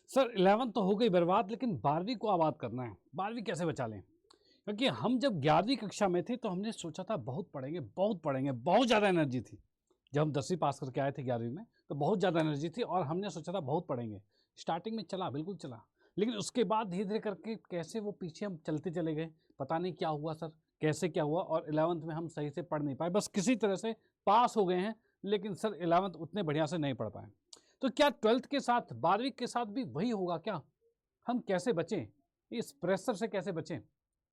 Sir 11th तो हो गई बर्बाद, लेकिन 12वीं को आबाद करना है। 12वीं कैसे बचा लें? क्योंकि हम जब 11वीं कक्षा में थे तो हमने सोचा था बहुत पढ़ेंगे, बहुत पढ़ेंगे, बहुत ज़्यादा एनर्जी थी। जब हम 10वीं पास करके आए थे 11वीं में तो बहुत ज़्यादा एनर्जी थी और हमने सोचा था बहुत पढ़ेंगे। स्टार्टिंग में चला, बिल्कुल चला, लेकिन उसके बाद धीरे-धीरे करके कैसे वो पीछे हम चलते चले गए। पता नहीं क्या हुआ सर, कैसे क्या हुआ, और 11th में हम सही से पढ़ नहीं पाए। बस किसी तरह से पास हो गए हैं, लेकिन सर 11th उतने बढ़िया से नहीं पढ़ पाए। तो क्या 12th के साथ 12वीं के साथ भी वही होगा क्या? हम कैसे बचें? इस प्रेशर से कैसे बचें?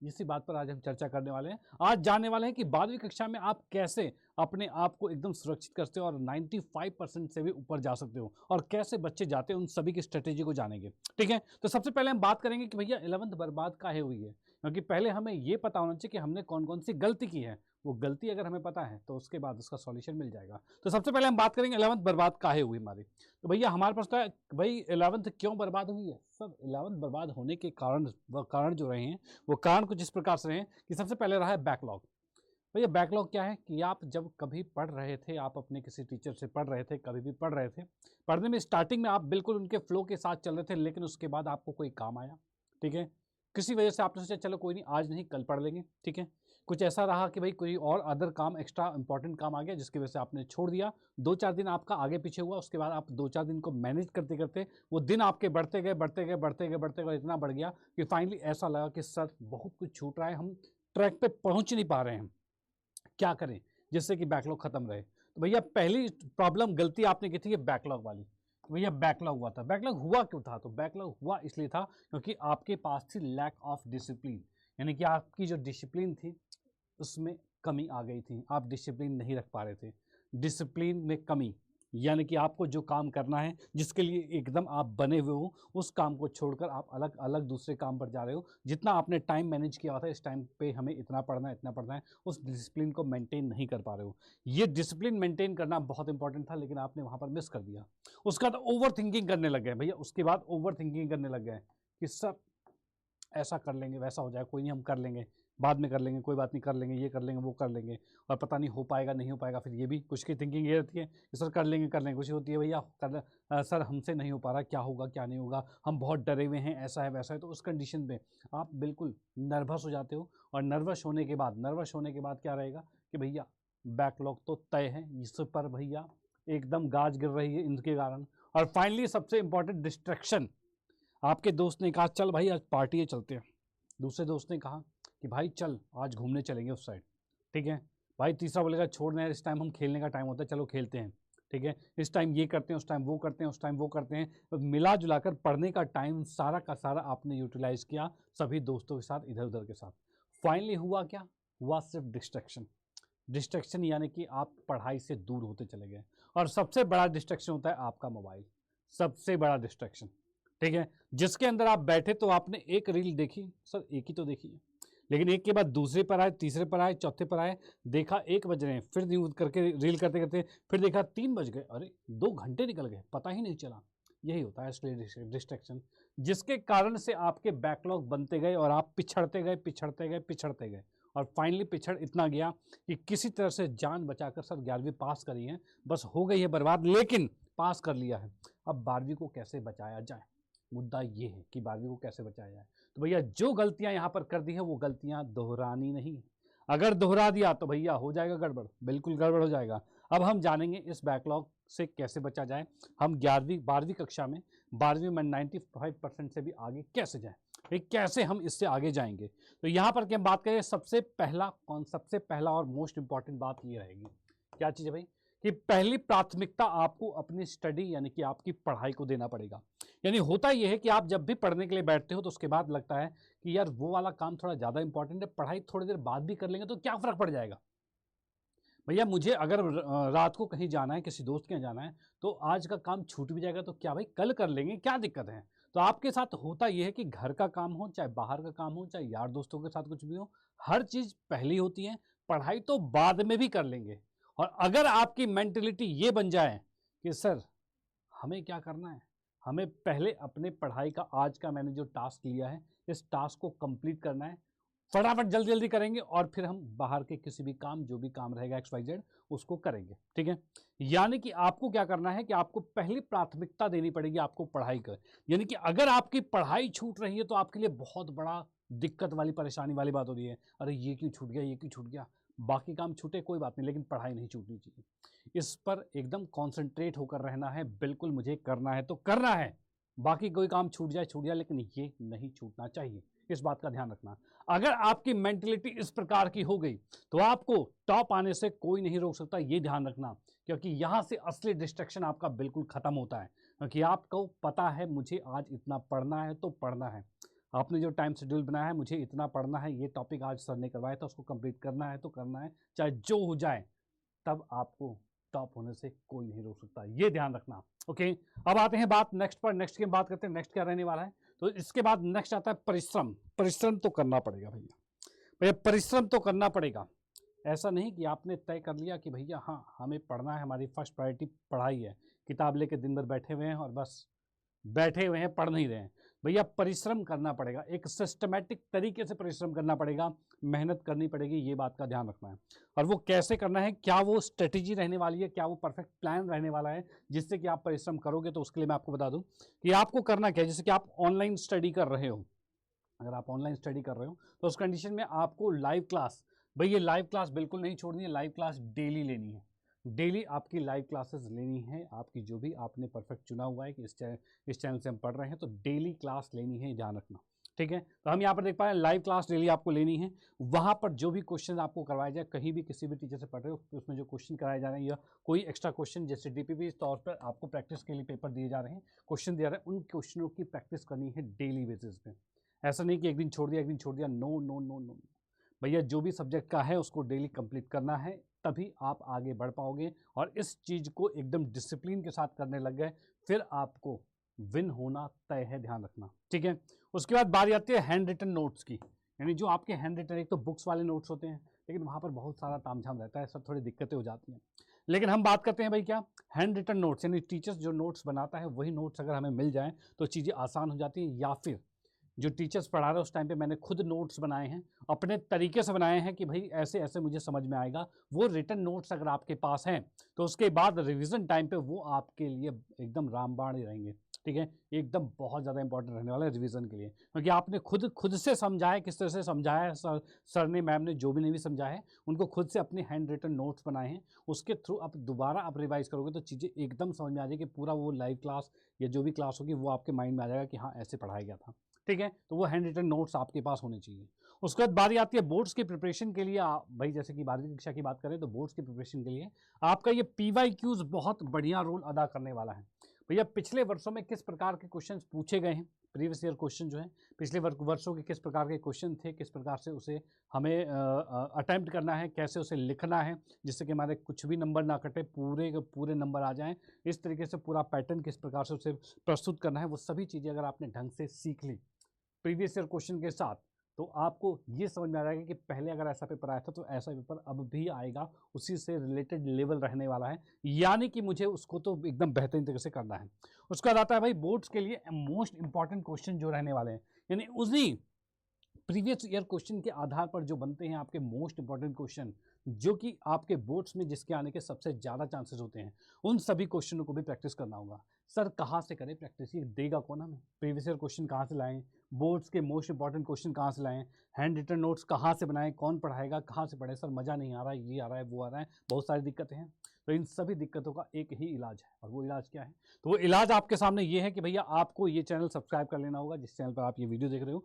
इसी बात पर आज हम चर्चा करने वाले हैं। आज जानने वाले हैं कि 12वीं कक्षा में आप कैसे अपने आप को एकदम सुरक्षित करते हो और 95% से भी ऊपर जा सकते हो, और कैसे बच्चे जाते हैं, उन सभी की स्ट्रेटेजी को जानेंगे। ठीक है? तो सबसे पहले हम बात करेंगे कि भैया 11th बर्बाद काहे हुई है? क्योंकि पहले हमें ये पता होना चाहिए कि हमने कौन-कौन सी गलती की है। वो गलती अगर हमें पता है तो उसके बाद उसका सॉल्यूशन मिल जाएगा। तो सबसे पहले हम बात करेंगे 11th बर्बाद काहे हुई हमारी। तो भैया हमारे पास तो है, भाई 11th क्यों बर्बाद हुई है? सब 11th बर्बाद होने के कारण जो रहे हैं, वो कारण कुछ इस प्रकार से रहे हैं कि सबसे पहले रहा है बैकलॉग। भैया बैकलॉग क्या है कि आप जब कभी पढ़ रहे थे, आप अपने किसी टीचर से पढ़ रहे थे, कभी भी पढ़ रहे थे, पढ़ने में स्टार्टिंग में आप बिल्कुल उनके फ्लो के साथ चल रहे थे, लेकिन उसके बाद आपको कोई काम आया, ठीक है, किसी वजह से आपने सोचा चलो कोई नहीं, आज नहीं कल पढ़ लेंगे, ठीक है, कुछ ऐसा रहा कि भाई कोई और अदर काम, एक्स्ट्रा इंपॉर्टेंट काम आ गया जिसकी वजह से आपने छोड़ दिया, 2-4 दिन आपका आगे पीछे हुआ, उसके बाद आप 2-4 दिन को मैनेज करते करते वो दिन आपके बढ़ते गए, बढ़ते गए, बढ़ते गए, बढ़ते गए, इतना बढ़ गया कि फाइनली ऐसा लगा कि सर बहुत कुछ छूट रहा है, हम ट्रैक पे पहुंच नहीं पा रहे हैं, क्या करें जिससे कि बैकलॉग खत्म रहे। तो भैया पहली प्रॉब्लम, गलती आपने की थी ये बैकलॉग वाली। तो भैया बैकलॉग हुआ था, बैकलॉग हुआ क्यों था? तो बैकलॉग हुआ इसलिए था क्योंकि आपके पास थी लैक ऑफ डिसिप्लिन, यानी कि आपकी जो डिसिप्लिन थी उसमें कमी आ गई थी, आप डिसिप्लिन नहीं रख पा रहे थे। डिसिप्लिन में कमी यानी कि आपको जो काम करना है, जिसके लिए एकदम आप बने हुए हो, उस काम को छोड़कर आप अलग अलग दूसरे काम पर जा रहे हो। जितना आपने टाइम मैनेज किया हुआ था, इस टाइम पे हमें इतना पढ़ना है, इतना पढ़ना है, उस डिसिप्लिन को मेंटेन नहीं कर पा रहे हो। ये डिसिप्लिन मेंटेन करना बहुत इंपॉर्टेंट था, लेकिन आपने वहां पर मिस कर दिया। उसका तो ओवर थिंकिंग करने लग गए भैया, उसके बाद ओवर थिंकिंग करने लग गए कि सब ऐसा कर लेंगे, वैसा हो जाएगा, कोई नहीं हम कर लेंगे, बाद में कर लेंगे, कोई बात नहीं, कर लेंगे, ये कर लेंगे, वो कर लेंगे, और पता नहीं हो पाएगा नहीं हो पाएगा। फिर ये भी कुछ की थिंकिंग ये रहती है कि सर कर लेंगे, कर लेंगे, कुछ होती है भैया सर हमसे नहीं हो पा रहा, क्या होगा क्या नहीं होगा, हम बहुत डरे हुए हैं, ऐसा है वैसा है। तो उस कंडीशन में आप बिल्कुल नर्वस हो जाते हो, और नर्वस होने के बाद क्या रहेगा कि भैया बैकलॉग तो तय है, इस पर भैया एकदम गाज गिर रही है इनके कारण। और फाइनली सबसे इंपॉर्टेंट डिस्ट्रैक्शन, आपके दोस्त ने कहा चल भाई आज पार्टी है चलते हैं, दूसरे दोस्त ने कहा कि भाई चल आज घूमने चलेंगे उस साइड, ठीक है, भाई तीसरा बोलेगा छोड़ना है, इस टाइम हम खेलने का टाइम होता है, चलो खेलते हैं, ठीक है, इस टाइम ये करते हैं, उस टाइम वो करते हैं, उस टाइम वो करते हैं। तो मिला जुलाकर पढ़ने का टाइम सारा का सारा आपने यूटिलाइज किया सभी दोस्तों के साथ, इधर उधर के साथ। फाइनली हुआ क्या? हुआ सिर्फ डिस्ट्रैक्शन। डिस्ट्रैक्शन यानी कि आप पढ़ाई से दूर होते चले गए, और सबसे बड़ा डिस्ट्रैक्शन होता है आपका मोबाइल, सबसे बड़ा डिस्ट्रैक्शन, ठीक है, जिसके अंदर आप बैठे तो आपने एक रील देखी, सर एक ही तो देखी है, लेकिन एक के बाद दूसरे पर आए, तीसरे पर आए, चौथे पर आए, देखा 1 बज रहे हैं, फिर यूज करके रील करते करते फिर देखा 3 बज गए, अरे 2 घंटे निकल गए, पता ही नहीं चला। यही होता है इसलिए डिस्ट्रैक्शन, जिसके कारण से आपके बैकलॉग बनते गए और आप पिछड़ते गए, पिछड़ते गए, पिछड़ते गए, और फाइनली पिछड़ इतना गया कि किसी तरह से जान बचाकर सर 11वीं पास करी है, बस हो गई है बर्बाद, लेकिन पास कर लिया है। अब 12वीं को कैसे बचाया जाए, मुद्दा ये है कि 12वीं को कैसे बचाया जाए। तो भैया जो गलतियां यहां पर कर दी हैं वो गलतियां दोहरानी नहीं, अगर दोहरा दिया तो भैया हो जाएगा गड़बड़, बिल्कुल गड़बड़ हो जाएगा। अब हम जानेंगे इस बैकलॉग से कैसे बचा जाए, हम 12वीं कक्षा में 12वीं में 95% से भी आगे कैसे जाएं, कैसे हम इससे आगे जाएंगे। तो यहां पर क्या बात करें, सबसे पहला और मोस्ट इंपॉर्टेंट बात ये रहेगी, क्या चीज है भाई, कि पहली प्राथमिकता आपको अपनी स्टडी यानी कि आपकी पढ़ाई को देना पड़ेगा। यानी होता यह है कि आप जब भी पढ़ने के लिए बैठते हो तो उसके बाद लगता है कि यार वो वाला काम थोड़ा ज्यादा इंपॉर्टेंट है, पढ़ाई थोड़ी देर बाद भी कर लेंगे तो क्या फर्क पड़ जाएगा। भैया मुझे अगर रात को कहीं जाना है, किसी दोस्त के यहाँ जाना है, तो आज का काम छूट भी जाएगा तो क्या भाई कल कर लेंगे, क्या दिक्कत है। तो आपके साथ होता यह है कि घर का काम हो, चाहे बाहर का काम हो, चाहे यार दोस्तों के साथ कुछ भी हो, हर चीज पहली होती है, पढ़ाई तो बाद में भी कर लेंगे। और अगर आपकी मेंटेलिटी ये बन जाए कि सर हमें क्या करना है, हमें पहले अपने पढ़ाई का, आज का मैंने जो टास्क लिया है इस टास्क को कंप्लीट करना है, फटाफट जल्दी जल्दी करेंगे और फिर हम बाहर के किसी भी काम, जो भी काम रहेगा XYZ, उसको करेंगे। ठीक है, यानी कि आपको क्या करना है कि आपको पहली प्राथमिकता देनी पड़ेगी आपको पढ़ाई कर। यानी कि अगर आपकी पढ़ाई छूट रही है तो आपके लिए बहुत बड़ा दिक्कत वाली, परेशानी वाली बात हो रही है। अरे ये क्यों छूट गया, ये क्यों छूट गया। बाकी काम छूटे कोई बात नहीं, लेकिन पढ़ाई नहीं छूटनी चाहिए। इस पर एकदम कॉन्सेंट्रेट होकर रहना है, बिल्कुल मुझे करना है तो करना है, बाकी कोई काम छूट जाए, लेकिन ये नहीं छूटना चाहिए। इस बात का ध्यान रखना। अगर आपकी मेंटलिटी इस प्रकार की हो गई तो आपको टॉप आने से कोई नहीं रोक सकता, ये ध्यान रखना। क्योंकि यहां से असली डिस्ट्रैक्शन आपका बिल्कुल खत्म होता है, क्योंकि आपको पता है मुझे आज इतना पढ़ना है तो पढ़ना है। आपने जो टाइम शेड्यूल बनाया है, मुझे इतना पढ़ना है, ये टॉपिक आज सर ने करवाया था, उसको कंप्लीट करना है तो करना है, चाहे जो हो जाए। तब आपको टॉप होने से कोई नहीं रोक सकता, ये ध्यान रखना। ओके, अब आते हैं बात नेक्स्ट पर। नेक्स्ट की बात करते हैं, नेक्स्ट क्या रहने वाला है। तो इसके बाद नेक्स्ट आता है परिश्रम। परिश्रम तो करना पड़ेगा भैया, भैया परिश्रम तो करना पड़ेगा। ऐसा नहीं कि आपने तय कर लिया कि भैया हाँ हमें पढ़ना है, हमारी फर्स्ट प्रायोरिटी पढ़ाई है, किताब लेके दिन भर बैठे हुए हैं और बस बैठे हुए हैं, पढ़ नहीं रहे हैं। भैया परिश्रम करना पड़ेगा, एक सिस्टमेटिक तरीके से परिश्रम करना पड़ेगा, मेहनत करनी पड़ेगी, ये बात का ध्यान रखना है। और वो कैसे करना है, क्या वो स्ट्रेटेजी रहने वाली है, क्या वो परफेक्ट प्लान रहने वाला है जिससे कि आप परिश्रम करोगे। तो उसके लिए मैं आपको बता दूं कि आपको करना क्या है। जैसे कि आप ऑनलाइन स्टडी कर रहे हो, अगर आप ऑनलाइन स्टडी कर रहे हो तो उस कंडीशन में आपको लाइव क्लास, भाई ये लाइव क्लास बिल्कुल नहीं छोड़नी है, लाइव क्लास डेली लेनी है। डेली आपकी लाइव क्लासेस लेनी है, आपकी जो भी आपने परफेक्ट चुना हुआ है कि इस चैनल से हम पढ़ रहे हैं तो डेली क्लास लेनी है, ध्यान रखना। ठीक है, तो हम यहाँ पर देख पा रहे हैं लाइव क्लास डेली आपको लेनी है। वहाँ पर जो भी क्वेश्चन आपको करवाया जाए, कहीं भी किसी भी टीचर से पढ़ रहे हो, उसमें जो क्वेश्चन कराए जा रहे हैं या कोई एक्स्ट्रा क्वेश्चन जैसे DPP तौर पर आपको प्रैक्टिस के लिए पेपर दिए जा रहे हैं, क्वेश्चन दिए जा रहे हैं, उन क्वेश्चनों की प्रैक्टिस करनी है डेली बेसिस पे। ऐसा नहीं कि एक दिन छोड़ दिया, एक दिन छोड़ दिया, नो नो नो नो। भैया जो भी सब्जेक्ट का है उसको डेली कंप्लीट करना है, तभी आप आगे बढ़ पाओगे। और इस चीज़ को एकदम डिसिप्लिन के साथ करने लग गए, फिर आपको विन होना तय है, ध्यान रखना। ठीक है, उसके बाद बारी आती है हैंड रिटन नोट्स की। यानी जो आपके हैंड रिटन, एक तो बुक्स वाले नोट्स होते हैं, लेकिन वहाँ पर बहुत सारा तामझाम रहता है, सब थोड़ी दिक्कतें हो जाती हैं। लेकिन हम बात करते हैं भाई क्या, हैंड रिटन नोट्स। यानी टीचर्स जो नोट्स बनाता है वही नोट्स अगर हमें मिल जाए तो चीज़ें आसान हो जाती हैं। या फिर जो टीचर्स पढ़ा रहे हैं उस टाइम पे मैंने खुद नोट्स बनाए हैं, अपने तरीके से बनाए हैं कि भाई ऐसे ऐसे मुझे समझ में आएगा, वो रिटन नोट्स अगर आपके पास हैं तो उसके बाद रिवीजन टाइम पे वो आपके लिए एकदम रामबाण ही रहेंगे। ठीक है, एकदम बहुत ज़्यादा इंपॉर्टेंट रहने वाला है रिवीजन के लिए, क्योंकि आपने खुद से समझा है, किस तरह से समझाया है, सर ने, मैम ने, जो भी ने भी समझाया है, उनको खुद से अपने हैंड रिटन नोट्स बनाए हैं। उसके थ्रू आप दोबारा आप रिवाइज करोगे तो चीज़ें एकदम समझ में आ जाएगी, पूरा वो लाइव क्लास या जो भी क्लास होगी वो आपके माइंड में आ जाएगा कि हाँ ऐसे पढ़ाया गया था। ठीक है, तो वो हैंड रिटन नोट्स आपके पास होने चाहिए। उसके बाद बारी आती है बोर्ड्स की प्रिपरेशन के लिए। भाई जैसे कि 12वीं कक्षा की बात करें तो बोर्ड्स की प्रिपरेशन के लिए आपका ये PYQs बहुत बढ़िया रोल अदा करने वाला है। भैया पिछले वर्षों में किस प्रकार के क्वेश्चंस पूछे गए हैं, प्रीवियस ईयर क्वेश्चन जो है, पिछले वर्षों के किस प्रकार के क्वेश्चन थे, किस प्रकार से उसे हमें अटेम्प्ट करना है, कैसे उसे लिखना है जिससे कि हमारे कुछ भी नंबर ना कटे, पूरे के पूरे नंबर आ जाएं, इस तरीके से पूरा पैटर्न किस प्रकार से उसे प्रस्तुत करना है, वो सभी चीज़ें अगर आपने ढंग से सीख ली प्रीवियस ईयर क्वेश्चन के साथ, तो आपको ये समझ में आ जाएगा कि पहले अगर ऐसा पेपर आया था तो ऐसा पेपर अब भी आएगा, उसी से रिलेटेड लेवल रहने वाला है। यानी कि मुझे उसको तो एकदम बेहतरीन तरीके से करना है। उसका आता है भाई बोर्ड्स के लिए मोस्ट इंपॉर्टेंट क्वेश्चन जो रहने वाले हैं, यानी उसी प्रीवियस ईयर क्वेश्चन के आधार पर जो बनते हैं आपके मोस्ट इंपॉर्टेंट क्वेश्चन, जो कि आपके बोर्ड्स में जिसके आने के सबसे ज़्यादा चांसेस होते हैं, उन सभी क्वेश्चनों को भी प्रैक्टिस करना होगा। सर कहाँ से करें प्रैक्टिस, ये देगा कौन हमें, प्रीवियस ईयर क्वेश्चन कहाँ से लाएं, बोर्ड्स के मोस्ट इंपॉर्टेंट क्वेश्चन कहाँ से लाएं, हैंड रिटन नोट्स कहाँ से बनाएं, कौन पढ़ाएगा, कहाँ से पढ़े, सर मज़ा नहीं आ रहा है, ये आ रहा है, वो आ रहा है, बहुत सारी दिक्कतें हैं। तो इन सभी दिक्कतों का एक ही इलाज है, और वो इलाज क्या है, तो वो इलाज आपके सामने ये है कि भैया आपको ये चैनल सब्सक्राइब कर लेना होगा, जिस चैनल पर आप ये वीडियो देख रहे हो,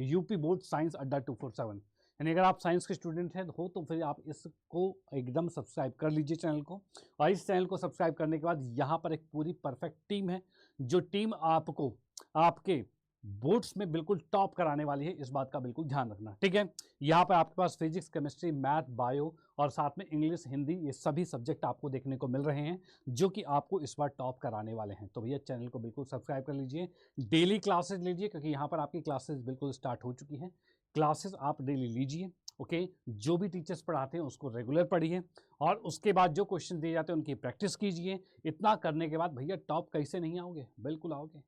यूपी बोर्ड साइंस अड्डा 247। यानी अगर आप साइंस के स्टूडेंट हैं हो तो फिर आप इसको एकदम सब्सक्राइब कर लीजिए चैनल को। और इस चैनल को सब्सक्राइब करने के बाद यहाँ पर एक पूरी परफेक्ट टीम है, जो टीम आपको आपके बोर्ड्स में बिल्कुल टॉप कराने वाली है, इस बात का बिल्कुल ध्यान रखना। ठीक है, यहाँ पर आपके पास फिजिक्स, केमिस्ट्री, मैथ, बायो और साथ में इंग्लिश, हिंदी, ये सभी सब्जेक्ट आपको देखने को मिल रहे हैं, जो कि आपको इस बार टॉप कराने वाले हैं। तो भैया चैनल को बिल्कुल सब्सक्राइब कर लीजिए, डेली क्लासेस लीजिए, क्योंकि यहाँ पर आपकी क्लासेस बिल्कुल स्टार्ट हो चुकी हैं। क्लासेस आप डेली लीजिए, ओके, जो भी टीचर्स पढ़ाते हैं उसको रेगुलर पढ़िए, और उसके बाद जो क्वेश्चन दिए जाते हैं उनकी प्रैक्टिस कीजिए। इतना करने के बाद भैया टॉप कैसे नहीं आओगे, बिल्कुल आओगे।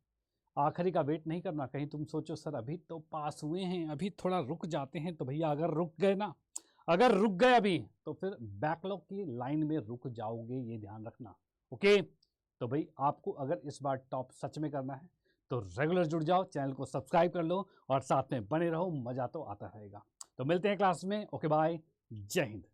आखिरी का वेट नहीं करना। कहीं तुम सोचो सर अभी तो पास हुए हैं, अभी थोड़ा रुक जाते हैं, तो भैया अगर रुक गए ना, अगर रुक गए अभी, तो फिर बैकलॉग की लाइन में रुक जाओगे, ये ध्यान रखना। ओके, तो भाई आपको अगर इस बार टॉप सच में करना है तो रेगुलर जुड़ जाओ, चैनल को सब्सक्राइब कर लो और साथ में बने रहो, मजा तो आता रहेगा। तो मिलते हैं क्लास में। ओके बाय, जय हिंद।